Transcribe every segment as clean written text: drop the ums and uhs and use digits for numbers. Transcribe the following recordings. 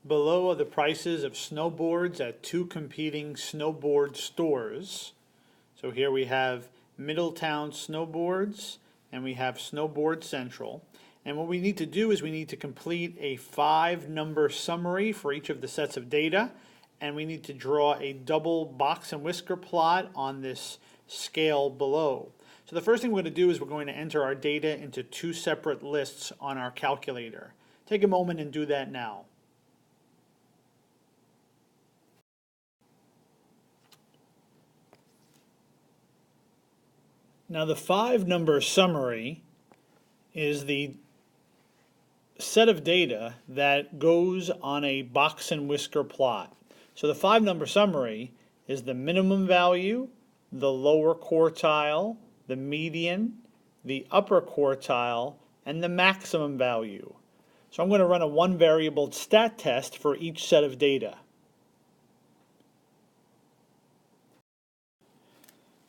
Below are the prices of snowboards at two competing snowboard stores. So here we have Middletown Snowboards and we have Snowboard Central. And what we need to do is we need to complete a 5-number summary for each of the sets of data, and we need to draw a double box and whisker plot on this scale below. So the first thing we're going to do is we're going to enter our data into two separate lists on our calculator. Take a moment and do that now. Now the 5-number summary is the set of data that goes on a box and whisker plot. So the 5-number summary is the minimum value, the lower quartile, the median, the upper quartile, and the maximum value. So I'm going to run a one-variable stat test for each set of data.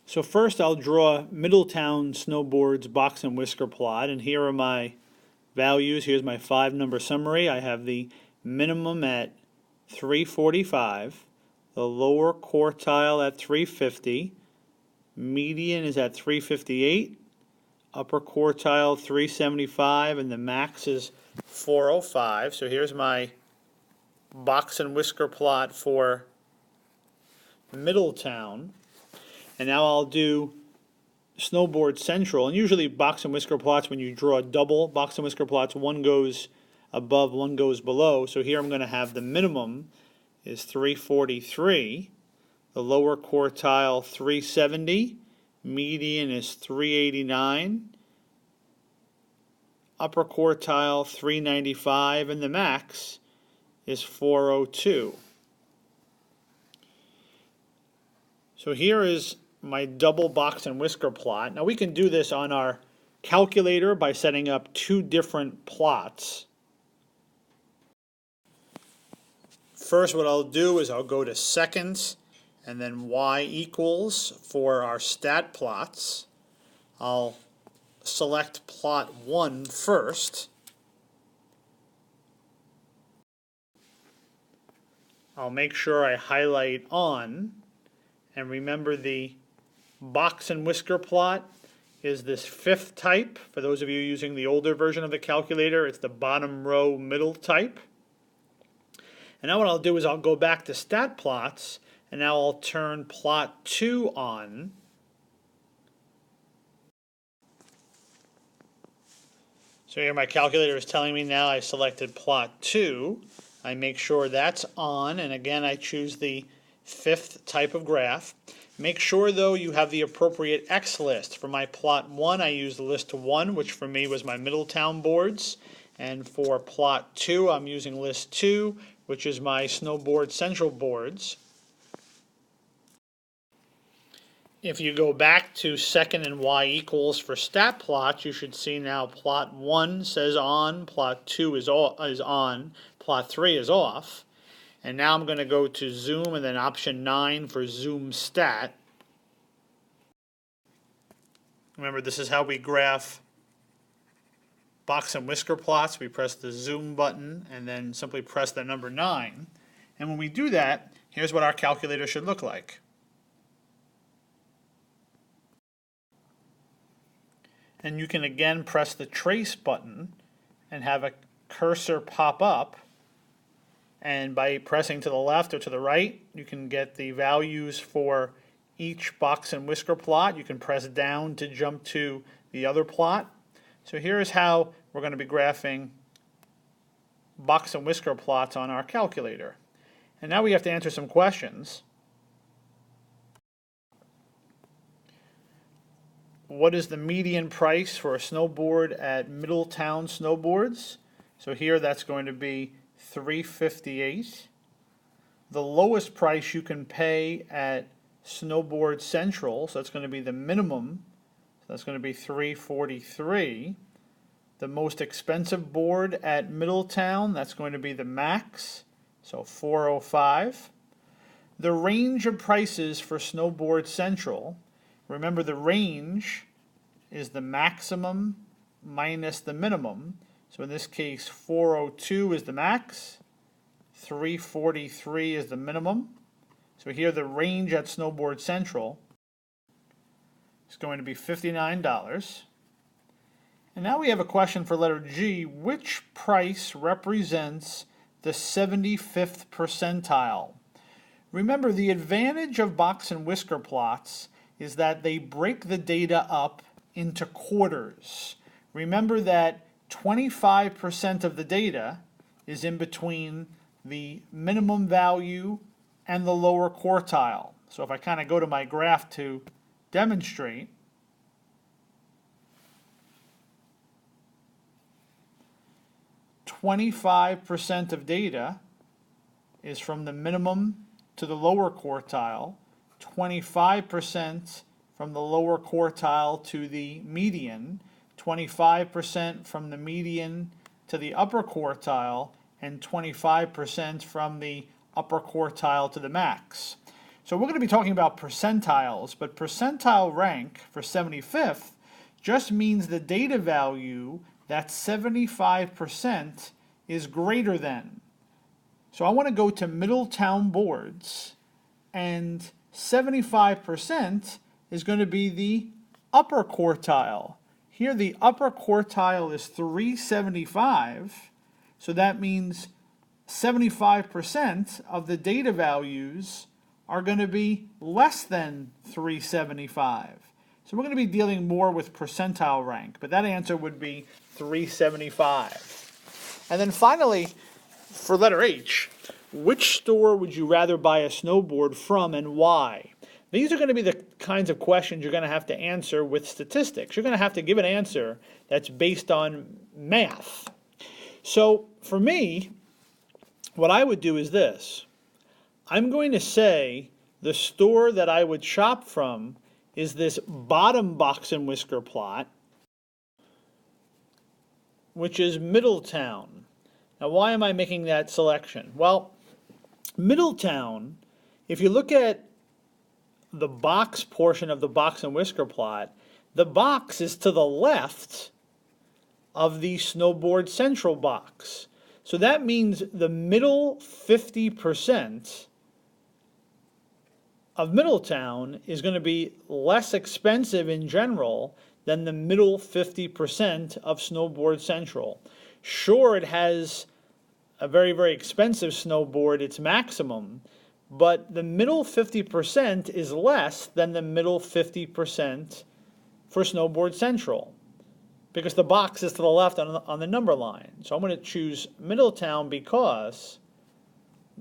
So first I'll draw Middletown Snowboards box and whisker plot, and here are my values. Here's my 5-number summary. I have the minimum at 345, the lower quartile at 350, median is at 358, upper quartile 375, and the max is 405. So here's my box and whisker plot for Middletown. And now I'll do Snowboard Central. And usually box and whisker plots, when you draw double box and whisker plots, one goes above, one goes below. So here I'm going to have the minimum is 343, the lower quartile 370, median is 389, upper quartile 395, and the max is 402. So here is my double box and whisker plot. Now we can do this on our calculator by setting up two different plots. First, what I'll do is I'll go to seconds and then y equals for our stat plots. I'll select plot 1 first. I'll make sure I highlight on, and remember the box and whisker plot is this 5th type. For those of you using the older version of the calculator, it's the bottom row middle type. And now what I'll do is I'll go back to stat plots, and now I'll turn plot 2 on. So here my calculator is telling me now I selected plot 2. I make sure that's on, and again I choose the 5th type of graph. Make sure though you have the appropriate X list. For my plot 1 I used list 1, which for me was my Middletown boards, and for plot 2 I'm using list 2, which is my Snowboard Central boards. If you go back to second and y equals for stat plots, you should see now plot 1 says on, plot 2 is on, plot 3 is off. And now I'm going to go to zoom and then option 9 for zoom stat. Remember, this is how we graph box and whisker plots. We press the zoom button and then simply press the number 9. And when we do that, here's what our calculator should look like. And you can again press the trace button and have a cursor pop up. And by pressing to the left or to the right, you can get the values for each box and whisker plot. You can press down to jump to the other plot. So here's how we're going to be graphing box and whisker plots on our calculator. And now we have to answer some questions. What is the median price for a snowboard at Middletown Snowboards? So here that's going to be $358. The lowest price you can pay at Snowboard Central, so that's going to be the minimum, so that's going to be $343. The most expensive board at Middletown, that's going to be the max, so $405. The range of prices for Snowboard Central, remember the range is the maximum minus the minimum. So in this case, 402 is the max, 343 is the minimum. So here the range at Snowboard Central is going to be $59. And now we have a question for letter G. Which price represents the 75th percentile? Remember, the advantage of box and whisker plots is that they break the data up into quarters. Remember that 25% of the data is in between the minimum value and the lower quartile. So if I kind of go to my graph to demonstrate, 25% of data is from the minimum to the lower quartile, 25% from the lower quartile to the median, 25% from the median to the upper quartile, and 25% from the upper quartile to the max. So we're going to be talking about percentiles, but percentile rank for 75th just means the data value that 75% is greater than. So I want to go to Middletown boards, and 75% is going to be the upper quartile. Here the upper quartile is 375, so that means 75% of the data values are going to be less than 375. So we're going to be dealing more with percentile rank, but that answer would be 375. And then finally, for letter H, which store would you rather buy a snowboard from and why? These are going to be the kinds of questions you're going to have to answer with statistics. You're going to have to give an answer that's based on math. So for me, what I would do is this. I'm going to say the store that I would shop from is this bottom box and whisker plot, which is Middletown. Now, why am I making that selection? Well, Middletown, if you look at the box portion of the box and whisker plot, the box is to the left of the Snowboard Central box. So that means the middle 50% of Middletown is going to be less expensive in general than the middle 50% of Snowboard Central. Sure, it has a very, very expensive snowboard, its maximum, but the middle 50% is less than the middle 50% for Snowboard Central, because the box is to the left on the number line. So I'm going to choose Middletown because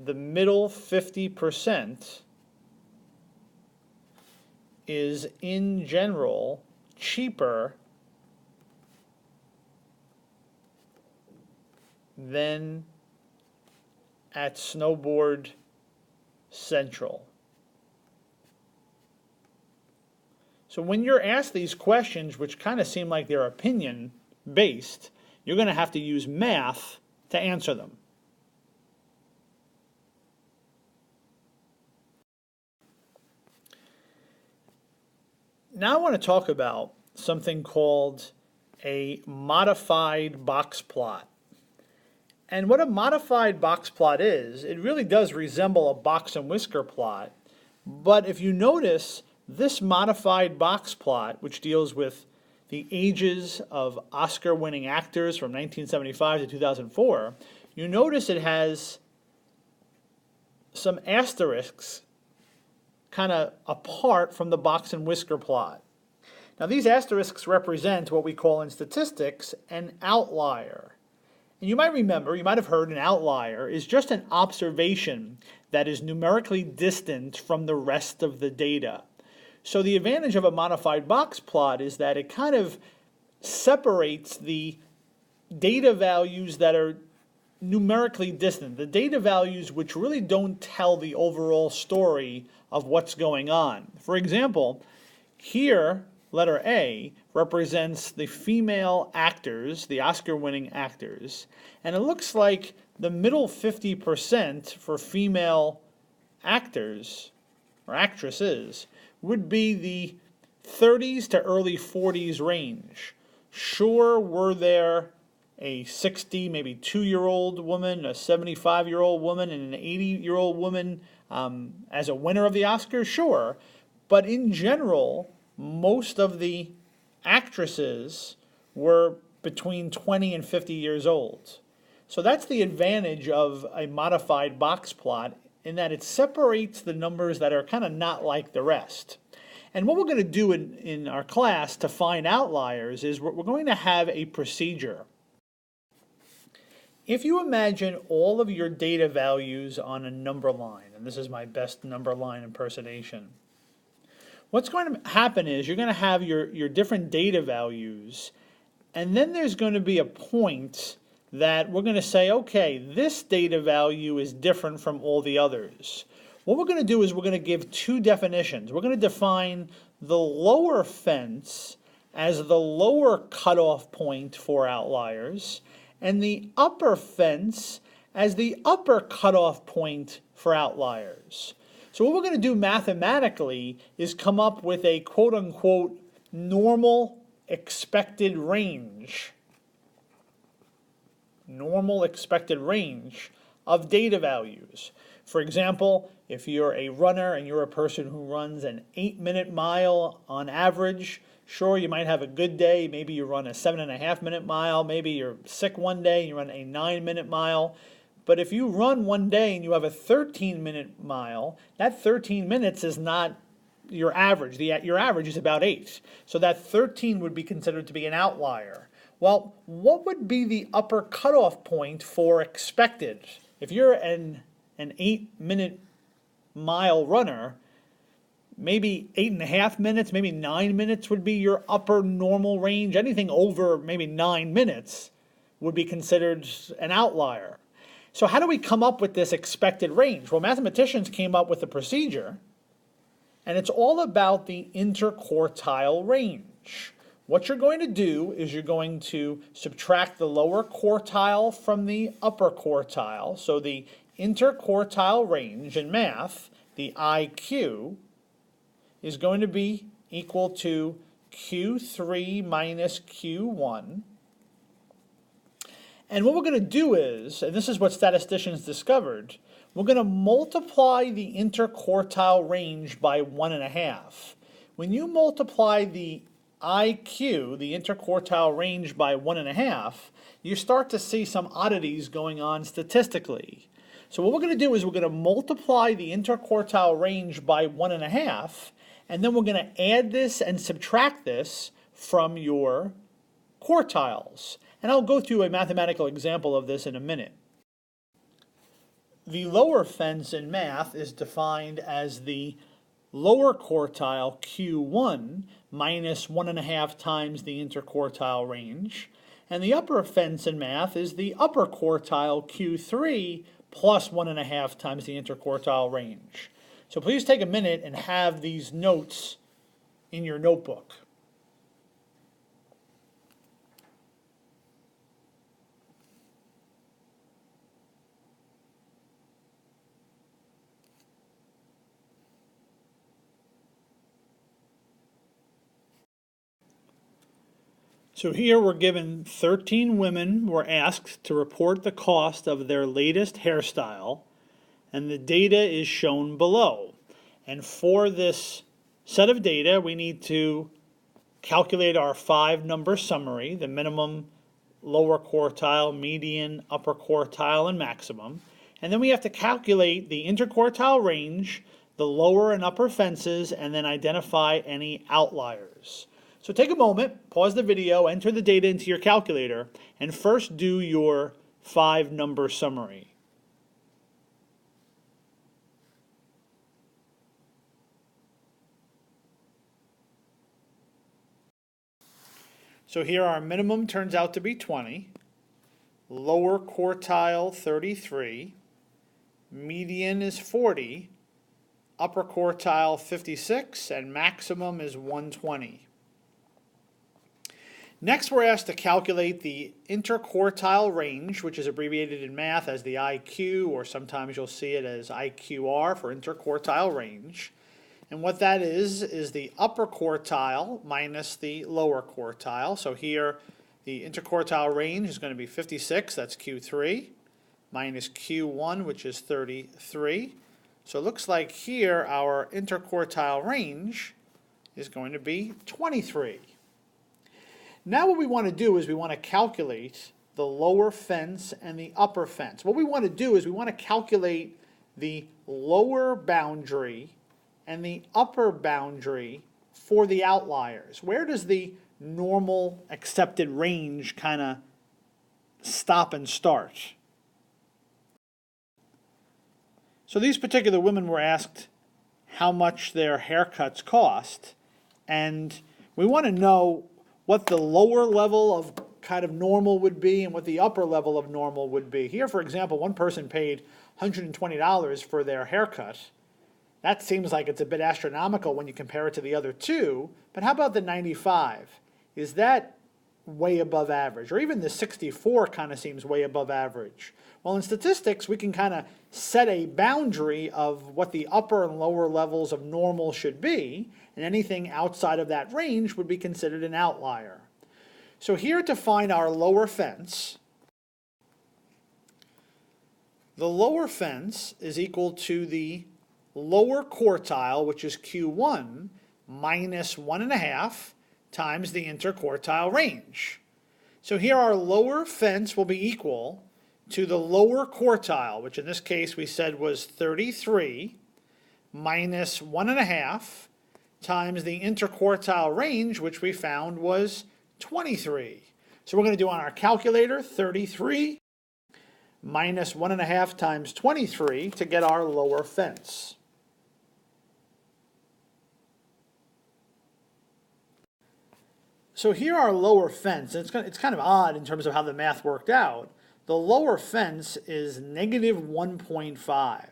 the middle 50% is in general cheaper than at Snowboard Central. So when you're asked these questions, which kind of seem like they're opinion based, you're going to have to use math to answer them. Now I want to talk about something called a modified box plot. And what a modified box plot is, it really does resemble a box and whisker plot. But if you notice, this modified box plot, which deals with the ages of Oscar-winning actors from 1975 to 2004, you notice it has some asterisks kind of apart from the box and whisker plot. Now these asterisks represent what we call in statistics an outlier. And you might remember, you might have heard an outlier is just an observation that is numerically distant from the rest of the data. So the advantage of a modified box plot is that it kind of separates the data values that are numerically distant, the data values which really don't tell the overall story of what's going on. For example, here, letter A represents the female actors, the Oscar-winning actors, and it looks like the middle 50% for female actors or actresses would be the 30s to early 40s range. Sure, were there a 60, maybe 2-year-old woman, a 75-year-old woman, and an 80-year-old woman as a winner of the Oscars? Sure. But in general, most of the actresses were between 20 and 50 years old. So that's the advantage of a modified box plot, in that it separates the numbers that are kind of not like the rest. And what we're going to do in our class to find outliers is we're going to have a procedure. If you imagine all of your data values on a number line, and this is my best number line impersonation, what's going to happen is you're going to have your different data values, and then there's going to be a point that we're going to say, okay, this data value is different from all the others. What we're going to do is we're going to give two definitions. We're going to define the lower fence as the lower cutoff point for outliers, and the upper fence as the upper cutoff point for outliers. So what we're going to do mathematically is come up with a quote-unquote normal expected range. Normal expected range of data values. For example, if you're a runner and you're a person who runs an 8-minute mile on average, sure, you might have a good day. Maybe you run a 7.5-minute mile. Maybe you're sick one day and you run a 9-minute mile. But if you run one day and you have a 13-minute mile, that 13 minutes is not your average. Your average is about 8. So that 13 would be considered to be an outlier. Well, what would be the upper cutoff point for expected? If you're an 8-minute mile runner, maybe 8.5 minutes, maybe 9 minutes would be your upper normal range. Anything over maybe 9 minutes would be considered an outlier. So how do we come up with this expected range? Well, mathematicians came up with a procedure, and it's all about the interquartile range. What you're going to do is you're going to subtract the lower quartile from the upper quartile. So the interquartile range in math, the IQ, is going to be equal to Q3 minus Q1. And what we're going to do is, and this is what statisticians discovered, we're going to multiply the interquartile range by 1.5. When you multiply the IQ, the interquartile range, by 1.5, you start to see some oddities going on statistically. So what we're going to do is we're going to multiply the interquartile range by 1.5, and then we're going to add this and subtract this from your quartiles. And I'll go through a mathematical example of this in a minute. The lower fence in math is defined as the lower quartile Q1 minus 1.5 times the interquartile range, and the upper fence in math is the upper quartile Q3 plus 1.5 times the interquartile range. So please take a minute and have these notes in your notebook. So here we're given 13 women were asked to report the cost of their latest hairstyle, and the data is shown below. And for this set of data, we need to calculate our 5-number summary, the minimum, lower quartile, median, upper quartile, and maximum. And then we have to calculate the interquartile range, the lower and upper fences, and then identify any outliers. So take a moment, pause the video, enter the data into your calculator, and first do your 5-number summary. So here our minimum turns out to be 20, lower quartile 33, median is 40, upper quartile 56, and maximum is 120. Next, we're asked to calculate the interquartile range, which is abbreviated in math as the IQ, or sometimes you'll see it as IQR for interquartile range. And what that is the upper quartile minus the lower quartile. So here, The interquartile range is going to be 56, that's Q3, minus Q1, which is 33. So it looks like here our interquartile range is going to be 23. Now what we want to do is we want to calculate the lower fence and the upper fence. What we want to do is we want to calculate the lower boundary and the upper boundary for the outliers. Where does the normal accepted range kind of stop and start? So these particular women were asked how much their haircuts cost, and we want to know what the lower level of kind of normal would be and what the upper level of normal would be. Here, for example, one person paid $120 for their haircut. That seems like it's a bit astronomical when you compare it to the other two, but how about the 95? Is that way above average? Or even the 64 kind of seems way above average. Well, in statistics, we can kind of set a boundary of what the upper and lower levels of normal should be, and anything outside of that range would be considered an outlier. So here to find our lower fence, the lower fence is equal to the lower quartile, which is Q1, minus 1.5 times the interquartile range. So here our lower fence will be equal to the lower quartile, which in this case we said was 33, minus 1.5 times the interquartile range, which we found was 23. So we're going to do on our calculator 33 minus 1.5 times 23 to get our lower fence. So here our lower fence, and it's kind of odd in terms of how the math worked out. The lower fence is negative 1.5.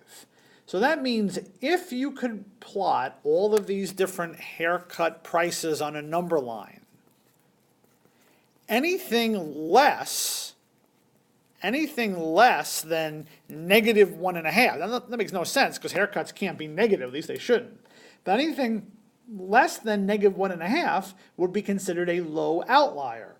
So that means if you could plot all of these different haircut prices on a number line, anything less than negative 1.5, that makes no sense because haircuts can't be negative, at least they shouldn't. But anything less than negative 1.5 would be considered a low outlier.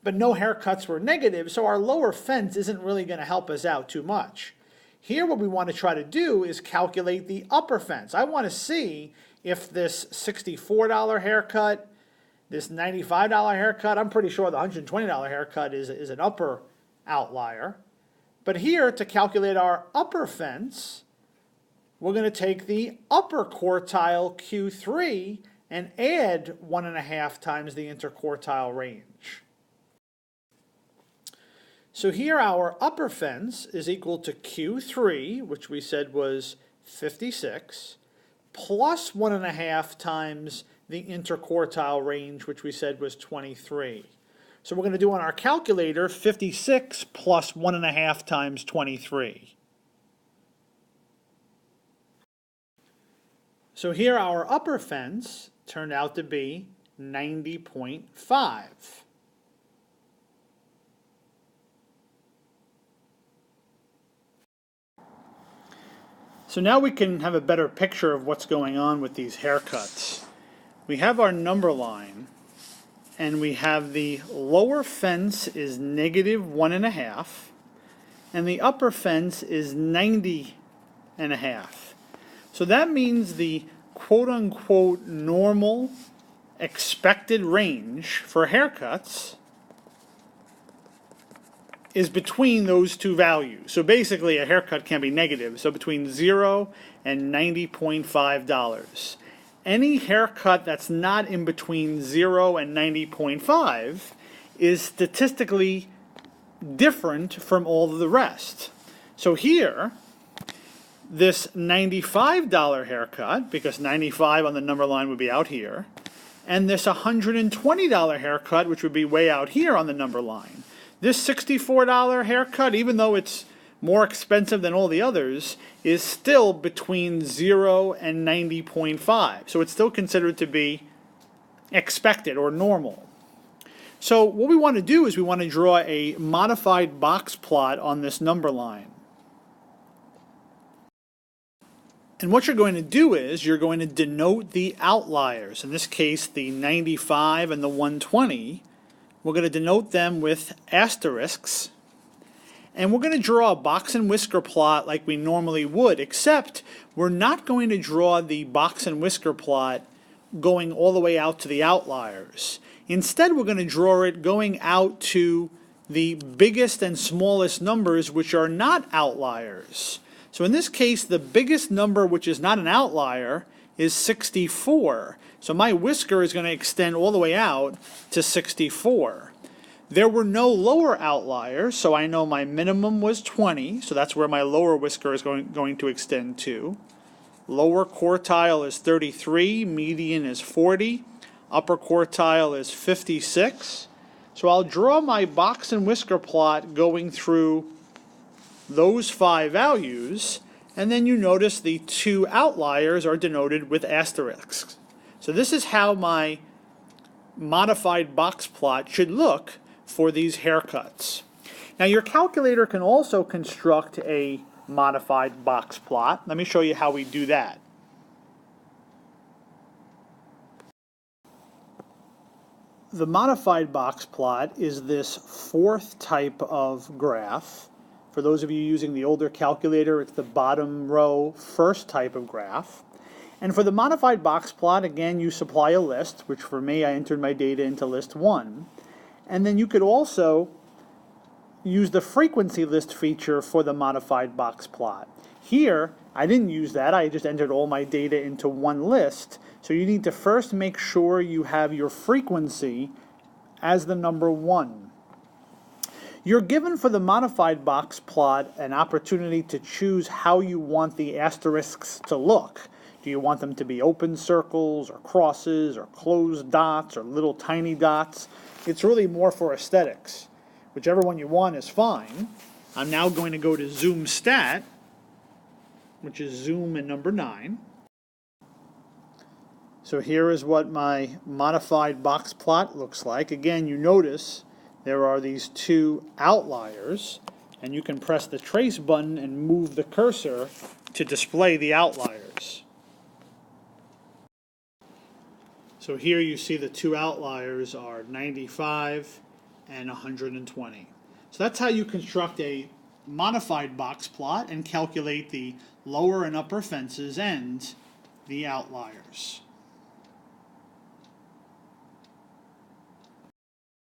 But no haircuts were negative, so our lower fence isn't really going to help us out too much. Here what we want to try to do is calculate the upper fence. I want to see if this $64 haircut, this $95 haircut, I'm pretty sure the $120 haircut is an upper outlier. But here, to calculate our upper fence, we're going to take the upper quartile Q3 and add 1.5 times the interquartile range. So here our upper fence is equal to Q3, which we said was 56, plus 1.5 times the interquartile range, which we said was 23. So we're going to do on our calculator 56 plus 1.5 times 23. So here our upper fence turned out to be 90.5. So now we can have a better picture of what's going on with these haircuts. We have our number line, and we have the lower fence is negative 1.5, and the upper fence is 90.5. So that means the quote-unquote normal expected range for haircuts is between those two values. So basically a haircut can be negative, so between 0 and $90.5. Any haircut that's not in between 0 and 90.5 is statistically different from all of the rest. So here, this $95 haircut, because 95 on the number line would be out here, and this $120 haircut, which would be way out here on the number line. This $64 haircut, even though it's more expensive than all the others, is still between 0 and 90.5. So it's still considered to be expected or normal. So what we want to do is we want to draw a modified box plot on this number line. And what you're going to do is you're going to denote the outliers. In this case, the 95 and the 120 We're going to denote them with asterisks. And we're going to draw a box and whisker plot like we normally would, except we're not going to draw the box and whisker plot going all the way out to the outliers. Instead, we're going to draw it going out to the biggest and smallest numbers, which are not outliers. So in this case, the biggest number, which is not an outlier, is 64. So my whisker is going to extend all the way out to 64. There were no lower outliers, so I know my minimum was 20, so that's where my lower whisker is going to extend to. Lower quartile is 33, median is 40, upper quartile is 56. So I'll draw my box and whisker plot going through those 5 values, and then you notice the 2 outliers are denoted with asterisks. So this is how my modified box plot should look for these haircuts. Now your calculator can also construct a modified box plot. Let me show you how we do that. The modified box plot is this 4th type of graph. For those of you using the older calculator, it's the bottom row 1st type of graph. And for the modified box plot, again, you supply a list, which for me, I entered my data into list 1. And then you could also use the frequency list feature for the modified box plot. Here, I didn't use that. I just entered all my data into one list. So you need to first make sure you have your frequency as the number 1. You're given for the modified box plot an opportunity to choose how you want the asterisks to look. Do you want them to be open circles or crosses or closed dots or little tiny dots? It's really more for aesthetics. Whichever one you want is fine. I'm now going to go to Zoom Stat, which is Zoom and number 9. So here is what my modified box plot looks like. Again, you notice there are these 2 outliers, and you can press the trace button and move the cursor to display the outliers. So here you see the 2 outliers are 95 and 120. So that's how you construct a modified box plot and calculate the lower and upper fences and the outliers.